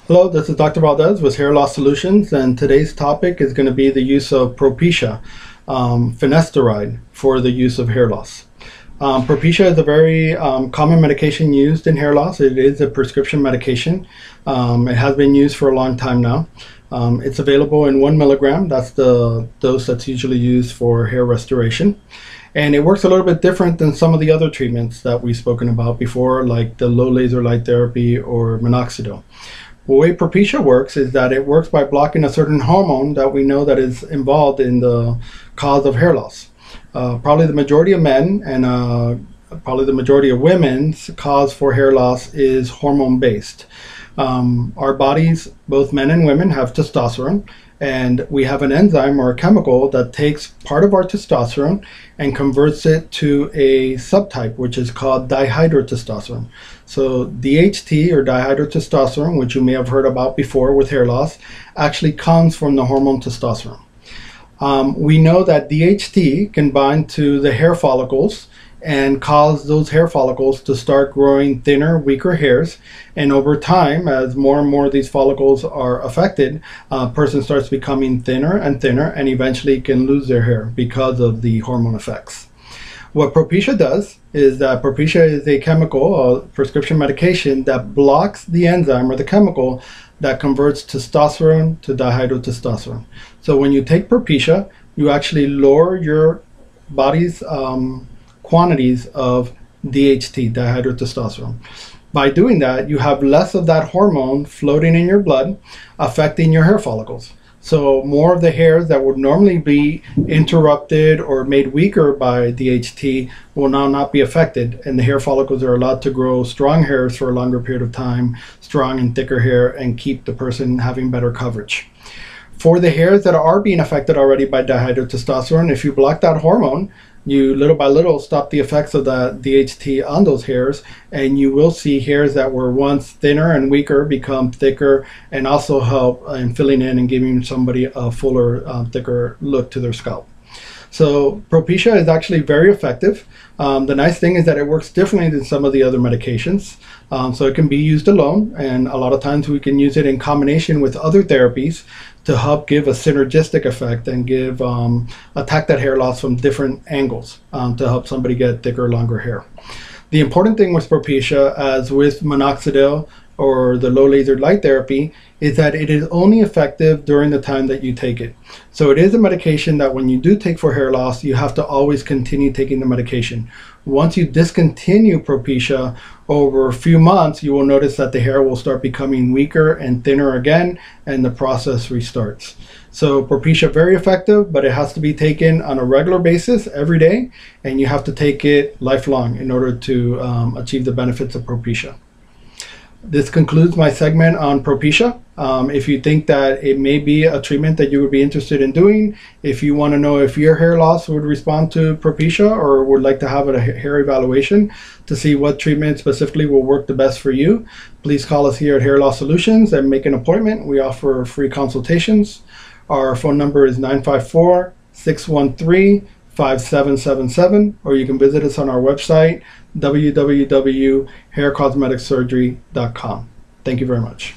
Hello, this is Dr. Valdez with Hair Loss Solutions, and today's topic is going to be the use of Propecia, Finasteride, for the use of hair loss. Propecia is a very common medication used in hair loss. It is a prescription medication. It has been used for a long time now. It's available in 1 milligram. That's the dose that's usually used for hair restoration. And it works a little bit different than some of the other treatments that we've spoken about before, like the low laser light therapy or minoxidil. The way Propecia works is that it works by blocking a certain hormone that we know that is involved in the cause of hair loss. Probably the majority of men and probably the majority of women's cause for hair loss is hormone based. Our bodies, both men and women, have testosterone, and we have an enzyme or a chemical that takes part of our testosterone and converts it to a subtype, which is called dihydrotestosterone. So DHT, or dihydrotestosterone, which you may have heard about before with hair loss, actually comes from the hormone testosterone. We know that DHT can bind to the hair follicles and cause those hair follicles to start growing thinner, weaker hairs. And over time, as more and more of these follicles are affected, a person starts becoming thinner and thinner and eventually can lose their hair because of the hormone effects. What Propecia does is that Propecia is a chemical, a prescription medication that blocks the enzyme or the chemical that converts testosterone to dihydrotestosterone. So when you take Propecia, you actually lower your body's quantities of DHT, dihydrotestosterone. By doing that, you have less of that hormone floating in your blood, affecting your hair follicles. So more of the hairs that would normally be interrupted or made weaker by DHT will now not be affected, and the hair follicles are allowed to grow strong hairs for a longer period of time, strong and thicker hair, and keep the person having better coverage. For the hairs that are being affected already by dihydrotestosterone, if you block that hormone, you little by little stop the effects of the DHT on those hairs, and you will see hairs that were once thinner and weaker become thicker, and also help in filling in and giving somebody a fuller, thicker look to their scalp. So Propecia is actually very effective. The nice thing is that it works differently than some of the other medications. So it can be used alone, and a lot of times we can use it in combination with other therapies to help give a synergistic effect and give attack that hair loss from different angles to help somebody get thicker, longer hair. The important thing with Propecia, as with minoxidil or the low laser light therapy, is that it is only effective during the time that you take it. So it is a medication that when you do take for hair loss, you have to always continue taking the medication. Once you discontinue Propecia over a few months, you will notice that the hair will start becoming weaker and thinner again, and the process restarts. So Propecia, very effective, but it has to be taken on a regular basis every day, and you have to take it lifelong in order to achieve the benefits of Propecia. This concludes my segment on Propecia. If you think that it may be a treatment that you would be interested in doing, if you want to know if your hair loss would respond to Propecia or would like to have a hair evaluation to see what treatment specifically will work the best for you, please call us here at Hair Loss Solutions and make an appointment. We offer free consultations. Our phone number is 954-613-5777, or you can visit us on our website, www.haircosmeticsurgery.com. Thank you very much.